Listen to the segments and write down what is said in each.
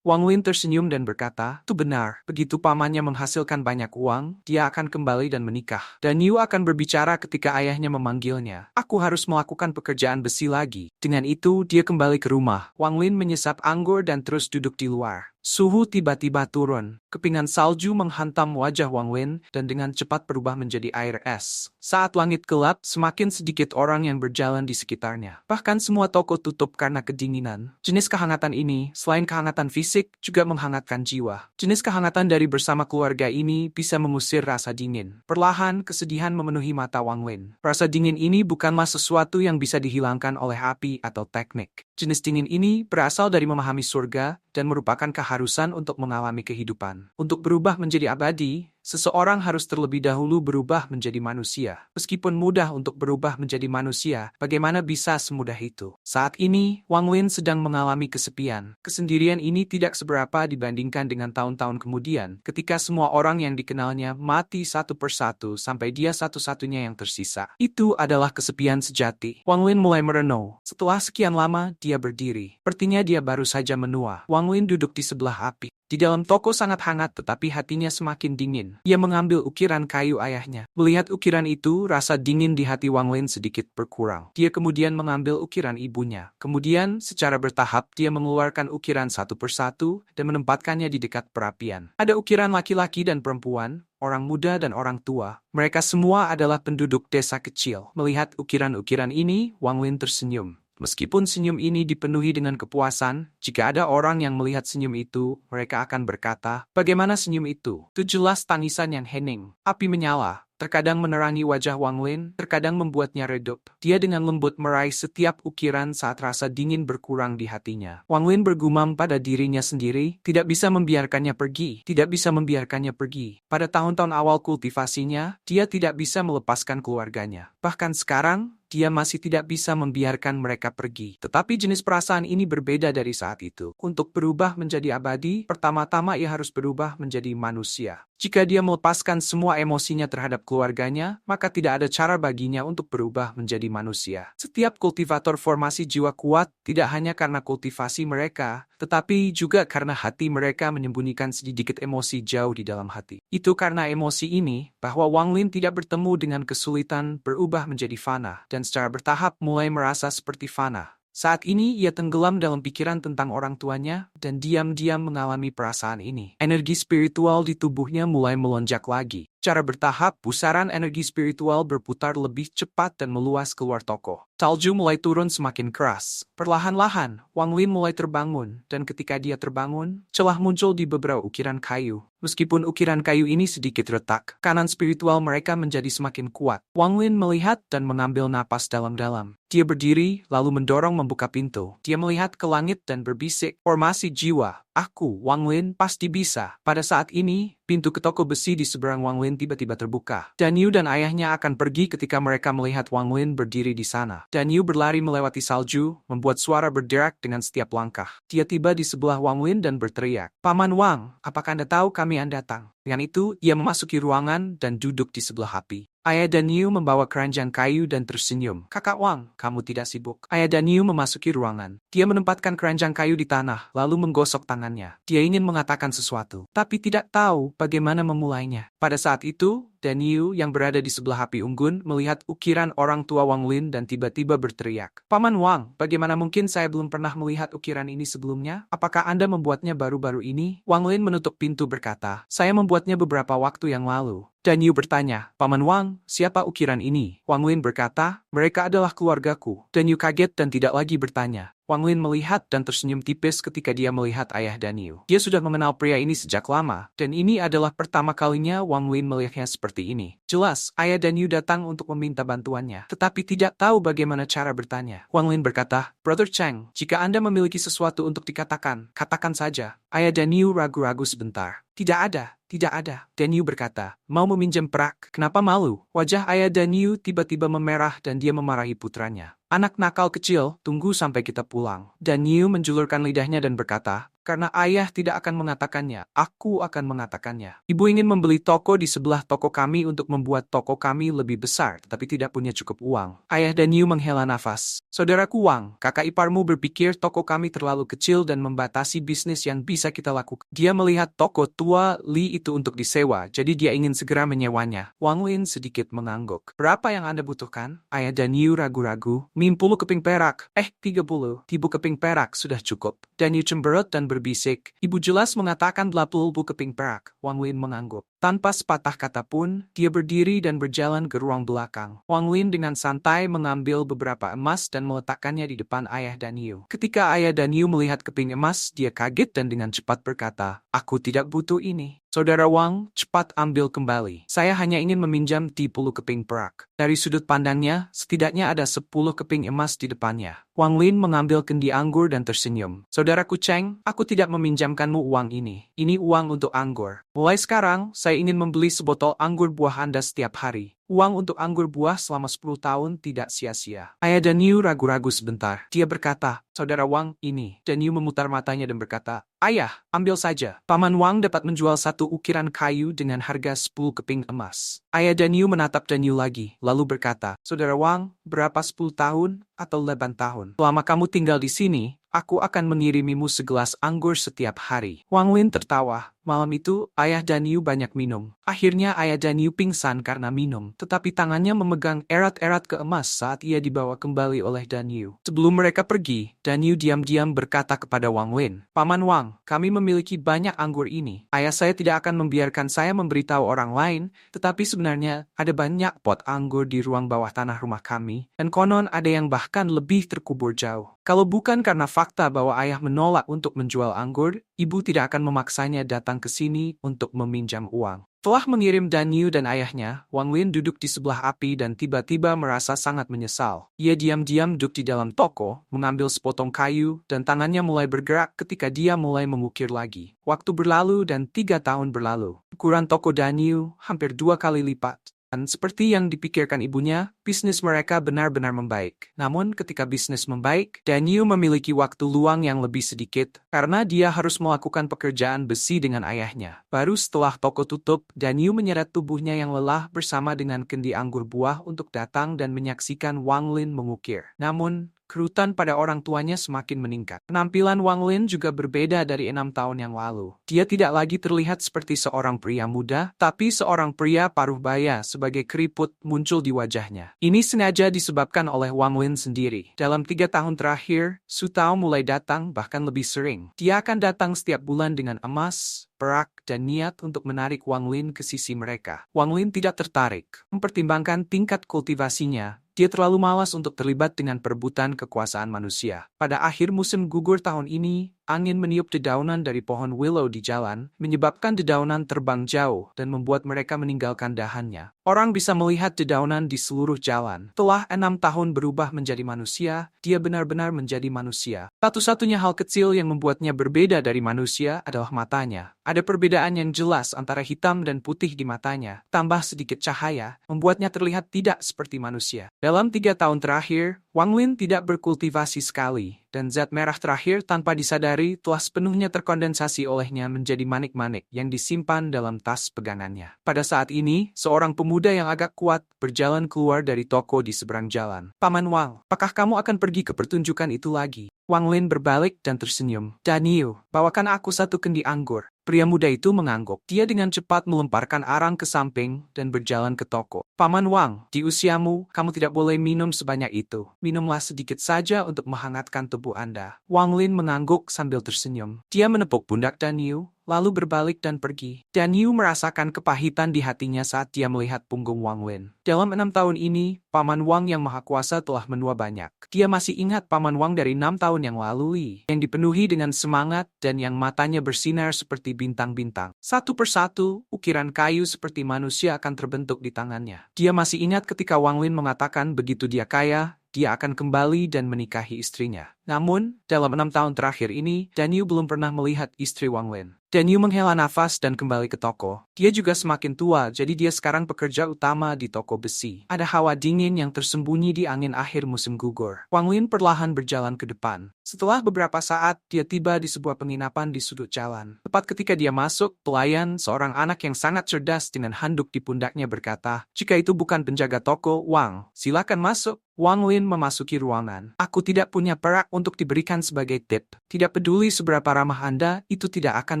Wang Lin tersenyum dan berkata, itu benar, begitu pamannya menghasilkan banyak uang, dia akan kembali dan menikah. Dan Yu akan berbicara ketika ayahnya memanggilnya. Aku harus melakukan pekerjaan besi lagi. Dengan itu, dia kembali ke rumah. Wang Lin menyesap anggur dan terus duduk di luar. Suhu tiba-tiba turun. Kepingan salju menghantam wajah Wang Lin dan dengan cepat berubah menjadi air es. Saat langit gelap, semakin sedikit orang yang berjalan di sekitarnya. Bahkan semua toko tutup karena kedinginan. Jenis kehangatan ini, selain kehangatan fisik, juga menghangatkan jiwa. Jenis kehangatan dari bersama keluarga ini bisa mengusir rasa dingin. Perlahan, kesedihan memenuhi mata Wang Lin. Rasa dingin ini bukanlah sesuatu yang bisa dihilangkan oleh api atau teknik. Jenis dingin ini berasal dari memahami surga dan merupakan keharusan untuk mengalami kehidupan. Untuk berubah menjadi abadi, seseorang harus terlebih dahulu berubah menjadi manusia. Meskipun mudah untuk berubah menjadi manusia, bagaimana bisa semudah itu? Saat ini, Wang Lin sedang mengalami kesepian. Kesendirian ini tidak seberapa dibandingkan dengan tahun-tahun kemudian, ketika semua orang yang dikenalnya mati satu persatu sampai dia satu-satunya yang tersisa. Itu adalah kesepian sejati. Wang Lin mulai merenung. Setelah sekian lama, dia berdiri. Sepertinya dia baru saja menua. Wang Lin duduk di sebelah api. Di dalam toko sangat hangat tetapi hatinya semakin dingin. Ia mengambil ukiran kayu ayahnya. Melihat ukiran itu, rasa dingin di hati Wang Lin sedikit berkurang. Dia kemudian mengambil ukiran ibunya. Kemudian, secara bertahap, dia mengeluarkan ukiran satu persatu dan menempatkannya di dekat perapian. Ada ukiran laki-laki dan perempuan, orang muda dan orang tua. Mereka semua adalah penduduk desa kecil. Melihat ukiran-ukiran ini, Wang Lin tersenyum. Meskipun senyum ini dipenuhi dengan kepuasan, jika ada orang yang melihat senyum itu, mereka akan berkata, bagaimana senyum itu? Itu jelas tangisan yang hening. Api menyala. Terkadang menerangi wajah Wang Lin, terkadang membuatnya redup. Dia dengan lembut meraih setiap ukiran saat rasa dingin berkurang di hatinya. Wang Lin bergumam pada dirinya sendiri, tidak bisa membiarkannya pergi, tidak bisa membiarkannya pergi. Pada tahun-tahun awal kultivasinya, dia tidak bisa melepaskan keluarganya. Bahkan sekarang, dia masih tidak bisa membiarkan mereka pergi. Tetapi jenis perasaan ini berbeda dari saat itu. Untuk berubah menjadi abadi, pertama-tama ia harus berubah menjadi manusia. Jika dia melepaskan semua emosinya terhadap keluarganya, maka tidak ada cara baginya untuk berubah menjadi manusia. Setiap kultivator formasi jiwa kuat tidak hanya karena kultivasi mereka, tetapi juga karena hati mereka menyembunyikan sedikit emosi jauh di dalam hati. Itu karena emosi ini, bahwa Wang Lin tidak bertemu dengan kesulitan berubah menjadi fana, dan secara bertahap mulai merasa seperti fana. Saat ini ia tenggelam dalam pikiran tentang orang tuanya dan diam-diam mengalami perasaan ini. Energi spiritual di tubuhnya mulai melonjak lagi. Secara bertahap, pusaran energi spiritual berputar lebih cepat dan meluas keluar toko. Salju mulai turun semakin keras. Perlahan-lahan, Wang Lin mulai terbangun, dan ketika dia terbangun, celah muncul di beberapa ukiran kayu. Meskipun ukiran kayu ini sedikit retak, kanan spiritual mereka menjadi semakin kuat. Wang Lin melihat dan mengambil napas dalam-dalam. Dia berdiri, lalu mendorong membuka pintu. Dia melihat ke langit dan berbisik, formasi jiwa. Aku, Wang Lin, pasti bisa. Pada saat ini, pintu ke toko besi di seberang Wang Lin tiba-tiba terbuka. Dan Yu dan ayahnya akan pergi ketika mereka melihat Wang Lin berdiri di sana. Dan Yu berlari melewati salju, membuat suara berderak dengan setiap langkah. Dia tiba di sebelah Wang Lin dan berteriak, Paman Wang, apakah Anda tahu kami Anda datang? Dengan itu, ia memasuki ruangan dan duduk di sebelah api. Ayah dan Yu membawa keranjang kayu dan tersenyum. Kakak Wang, kamu tidak sibuk. Ayah dan Yu memasuki ruangan. Dia menempatkan keranjang kayu di tanah, lalu menggosok tangannya. Dia ingin mengatakan sesuatu, tapi tidak tahu bagaimana memulainya. Pada saat itu, Dan Yu yang berada di sebelah api unggun melihat ukiran orang tua Wang Lin dan tiba-tiba berteriak. Paman Wang, bagaimana mungkin saya belum pernah melihat ukiran ini sebelumnya? Apakah Anda membuatnya baru-baru ini? Wang Lin menutup pintu berkata, saya membuatnya beberapa waktu yang lalu. Dan Yu bertanya, Paman Wang, siapa ukiran ini? Wang Lin berkata, mereka adalah keluargaku. Dan Yu kaget dan tidak lagi bertanya. Wang Lin melihat dan tersenyum tipis ketika dia melihat ayah dan Yu. Dia sudah mengenal pria ini sejak lama, dan ini adalah pertama kalinya Wang Lin melihatnya seperti ini. Jelas, ayah dan Yu datang untuk meminta bantuannya, tetapi tidak tahu bagaimana cara bertanya. Wang Lin berkata, Brother Cheng, jika Anda memiliki sesuatu untuk dikatakan, katakan saja. Ayah dan Yu ragu-ragu sebentar. Tidak ada. Tidak ada. Dan Yu berkata, mau meminjam perak, kenapa malu? Wajah ayah dan Yu tiba-tiba memerah dan dia memarahi putranya. Anak nakal kecil, tunggu sampai kita pulang. Dan Yu menjulurkan lidahnya dan berkata, karena ayah tidak akan mengatakannya. Aku akan mengatakannya. Ibu ingin membeli toko di sebelah toko kami untuk membuat toko kami lebih besar, tetapi tidak punya cukup uang. Ayah dan Yu menghela nafas. Saudaraku Wang, kakak iparmu berpikir toko kami terlalu kecil dan membatasi bisnis yang bisa kita lakukan. Dia melihat toko tua Li itu untuk disewa, jadi dia ingin segera menyewanya. Wang Lin sedikit mengangguk. Berapa yang Anda butuhkan? Ayah dan Yu ragu-ragu. 50 keping perak. 30. Tibu keping perak sudah cukup. Dan Yu cemberut dan berbisik. Ibu jelas mengatakan 80 keping perak. Wang Lin mengangguk. Tanpa sepatah kata pun, dia berdiri dan berjalan ke ruang belakang. Wang Lin dengan santai mengambil beberapa emas dan meletakkannya di depan ayah dan Yu. Ketika ayah dan Yu melihat keping emas, dia kaget dan dengan cepat berkata, "Aku tidak butuh ini." Saudara Wang, cepat ambil kembali. Saya hanya ingin meminjam 10 keping perak. Dari sudut pandangnya, setidaknya ada 10 keping emas di depannya. Wang Lin mengambil kendi anggur dan tersenyum. Saudaraku Cheng, aku tidak meminjamkanmu uang ini. Ini uang untuk anggur. Mulai sekarang, saya ingin membeli sebotol anggur buah Anda setiap hari. Uang untuk anggur buah selama 10 tahun tidak sia-sia. Ayah dan Yu ragu-ragu sebentar. Dia berkata, "Saudara Wang, ini." Dan Yu memutar matanya dan berkata, "Ayah, ambil saja." Paman Wang dapat menjual satu ukiran kayu dengan harga 10 keping emas. Ayah dan Yu menatap dan Yu lagi, lalu berkata, "Saudara Wang, berapa 10 tahun atau 8 tahun? Selama kamu tinggal di sini, aku akan mengirimimu segelas anggur setiap hari." Wang Lin tertawa. Malam itu, ayah dan Yu banyak minum. Akhirnya ayah dan Yu pingsan karena minum, tetapi tangannya memegang erat-erat ke emas saat ia dibawa kembali oleh Dan Yu. Sebelum mereka pergi, Dan Yu diam-diam berkata kepada Wang Lin, "Paman Wang, kami memiliki banyak anggur ini. Ayah saya tidak akan membiarkan saya memberitahu orang lain, tetapi sebenarnya ada banyak pot anggur di ruang bawah tanah rumah kami, dan konon ada yang bahkan lebih terkubur jauh. Kalau bukan karena fakta bahwa ayah menolak untuk menjual anggur, ibu tidak akan memaksanya datang ke sini untuk meminjam uang." Setelah mengirim Dan Yu dan ayahnya, Wang Lin duduk di sebelah api dan tiba-tiba merasa sangat menyesal. Ia diam-diam duduk di dalam toko, mengambil sepotong kayu, dan tangannya mulai bergerak ketika dia mulai mengukir lagi. Waktu berlalu dan 3 tahun berlalu. Ukuran toko Dan Yu hampir 2 kali lipat. Dan seperti yang dipikirkan ibunya, bisnis mereka benar-benar membaik. Namun ketika bisnis membaik, Dan Yu memiliki waktu luang yang lebih sedikit karena dia harus melakukan pekerjaan besi dengan ayahnya. Baru setelah toko tutup, Dan Yu menyeret tubuhnya yang lelah bersama dengan kendi anggur buah untuk datang dan menyaksikan Wang Lin mengukir. Namun, kerutan pada orang tuanya semakin meningkat. Penampilan Wang Lin juga berbeda dari 6 tahun yang lalu. Dia tidak lagi terlihat seperti seorang pria muda, tapi seorang pria paruh baya sebagai keriput muncul di wajahnya. Ini sengaja disebabkan oleh Wang Lin sendiri. Dalam 3 tahun terakhir, Su Tao mulai datang bahkan lebih sering. Dia akan datang setiap bulan dengan emas, perak, dan niat untuk menarik Wang Lin ke sisi mereka. Wang Lin tidak tertarik. Mempertimbangkan tingkat kultivasinya, dia terlalu malas untuk terlibat dengan perebutan kekuasaan manusia. Pada akhir musim gugur tahun ini, angin meniup dedaunan dari pohon willow di jalan, menyebabkan dedaunan terbang jauh dan membuat mereka meninggalkan dahannya. Orang bisa melihat dedaunan di seluruh jalan. Setelah 6 tahun berubah menjadi manusia, dia benar-benar menjadi manusia. Satu-satunya hal kecil yang membuatnya berbeda dari manusia adalah matanya. Ada perbedaan yang jelas antara hitam dan putih di matanya. Tambah sedikit cahaya, membuatnya terlihat tidak seperti manusia. Dalam 3 tahun terakhir, Wang Lin tidak berkultivasi sekali, dan zat merah terakhir tanpa disadari telah sepenuhnya terkondensasi olehnya menjadi manik-manik yang disimpan dalam tas pegangannya. Pada saat ini, seorang pemuda yang agak kuat berjalan keluar dari toko di seberang jalan. "Paman Wang, apakah kamu akan pergi ke pertunjukan itu lagi?" Wang Lin berbalik dan tersenyum. "Dan Yu, bawakan aku satu kendi anggur." Pria muda itu mengangguk. Dia dengan cepat melemparkan arang ke samping dan berjalan ke toko. "Paman Wang, di usiamu, kamu tidak boleh minum sebanyak itu. Minumlah sedikit saja untuk menghangatkan tubuh Anda." Wang Lin mengangguk sambil tersenyum. Dia menepuk pundak Dan Yu, lalu berbalik dan pergi. Dan Yu merasakan kepahitan di hatinya saat dia melihat punggung Wang Lin. Dalam 6 tahun ini, Paman Wang yang Maha Kuasa telah menua banyak. Dia masih ingat Paman Wang dari 6 tahun yang lalu, yang dipenuhi dengan semangat dan yang matanya bersinar seperti bintang-bintang. Satu persatu, ukiran kayu seperti manusia akan terbentuk di tangannya. Dia masih ingat ketika Wang Lin mengatakan begitu dia kaya, dia akan kembali dan menikahi istrinya. Namun, dalam 6 tahun terakhir ini, Dan Yu belum pernah melihat istri Wang Lin. Dan Yu menghela nafas dan kembali ke toko. Dia juga semakin tua, jadi dia sekarang pekerja utama di toko besi. Ada hawa dingin yang tersembunyi di angin akhir musim gugur. Wang Lin perlahan berjalan ke depan. Setelah beberapa saat, dia tiba di sebuah penginapan di sudut jalan. Tepat ketika dia masuk, pelayan, seorang anak yang sangat cerdas dengan handuk di pundaknya berkata, "Jika itu bukan penjaga toko, Wang, silakan masuk." Wang Lin memasuki ruangan. "Aku tidak punya perak untuk diberikan sebagai tip. Tidak peduli seberapa ramah Anda, itu tidak akan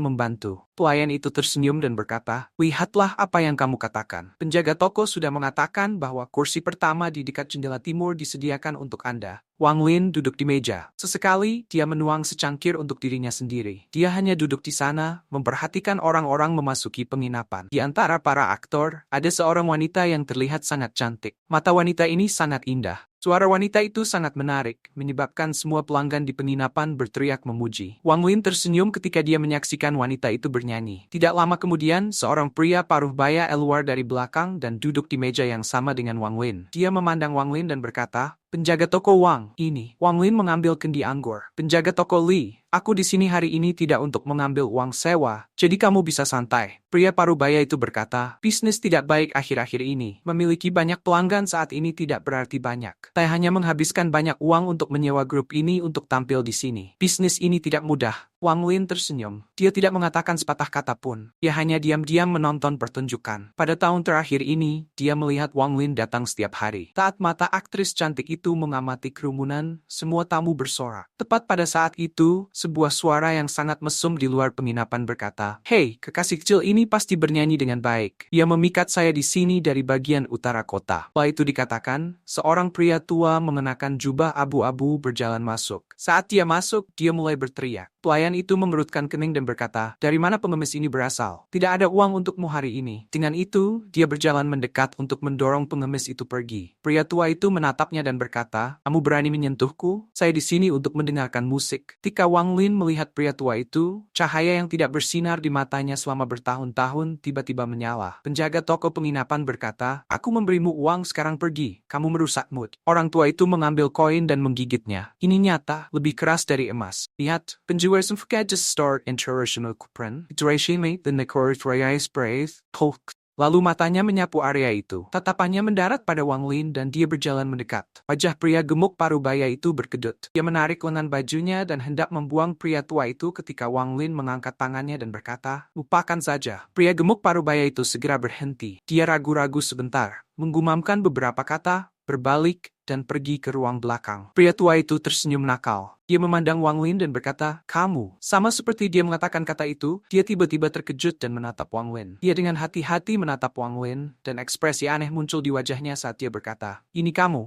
membantu." Pelayan itu tersenyum dan berkata, "Lihatlah apa yang kamu katakan. Penjaga toko sudah mengatakan bahwa kursi pertama di dekat jendela timur disediakan untuk Anda." Wang Lin duduk di meja. Sesekali, dia menuang secangkir untuk dirinya sendiri. Dia hanya duduk di sana, memperhatikan orang-orang memasuki penginapan. Di antara para aktor, ada seorang wanita yang terlihat sangat cantik. Mata wanita ini sangat indah. Suara wanita itu sangat menarik, menyebabkan semua pelanggan di penginapan berteriak memuji. Wang Lin tersenyum ketika dia menyaksikan wanita itu bernyanyi. Tidak lama kemudian, seorang pria paruh baya keluar dari belakang dan duduk di meja yang sama dengan Wang Lin. Dia memandang Wang Lin dan berkata, "Penjaga toko Wang, ini." Wang Lin mengambil kendi anggur. "Penjaga toko Li, aku di sini hari ini tidak untuk mengambil uang sewa, jadi kamu bisa santai." Pria parubaya itu berkata, "Bisnis tidak baik akhir-akhir ini. Memiliki banyak pelanggan saat ini tidak berarti banyak. Saya hanya menghabiskan banyak uang untuk menyewa grup ini untuk tampil di sini. Bisnis ini tidak mudah." Wang Lin tersenyum. Dia tidak mengatakan sepatah kata pun. Dia hanya diam-diam menonton pertunjukan. Pada tahun terakhir ini, dia melihat Wang Lin datang setiap hari. Saat mata aktris cantik itu mengamati kerumunan, semua tamu bersorak. Tepat pada saat itu, sebuah suara yang sangat mesum di luar penginapan berkata, "Hei, kekasih kecil ini pasti bernyanyi dengan baik. Ia memikat saya di sini dari bagian utara kota." Setelah itu dikatakan, seorang pria tua mengenakan jubah abu-abu berjalan masuk. Saat dia masuk, dia mulai berteriak. Pelayan itu mengerutkan kening dan berkata, "Dari mana pengemis ini berasal? Tidak ada uang untukmu hari ini." Dengan itu, dia berjalan mendekat untuk mendorong pengemis itu pergi. Pria tua itu menatapnya dan berkata, "Kamu berani menyentuhku? Saya di sini untuk mendengarkan musik." Ketika Wang Lin melihat pria tua itu, cahaya yang tidak bersinar di matanya selama bertahun-tahun tiba-tiba menyala. Penjaga toko penginapan berkata, "Aku memberimu uang, sekarang pergi. Kamu merusak mood." Orang tua itu mengambil koin dan menggigitnya. "Ini nyata, lebih keras dari emas. Lihat, penjual som forget start international kupren. Iterashime the Nekor Reyes Brave, Polk." Lalu matanya menyapu area itu. Tatapannya mendarat pada Wang Lin dan dia berjalan mendekat. Wajah pria gemuk parubaya itu berkedut. Dia menarik lengan bajunya dan hendak membuang pria tua itu ketika Wang Lin mengangkat tangannya dan berkata, "Lupakan saja." Pria gemuk parubaya itu segera berhenti. Dia ragu-ragu sebentar, menggumamkan beberapa kata, berbalik, dan pergi ke ruang belakang. Pria tua itu tersenyum nakal. Dia memandang Wang Lin dan berkata, "Kamu." Sama seperti dia mengatakan kata itu, dia tiba-tiba terkejut dan menatap Wang Lin. Dia dengan hati-hati menatap Wang Lin, dan ekspresi aneh muncul di wajahnya saat dia berkata, "Ini kamu."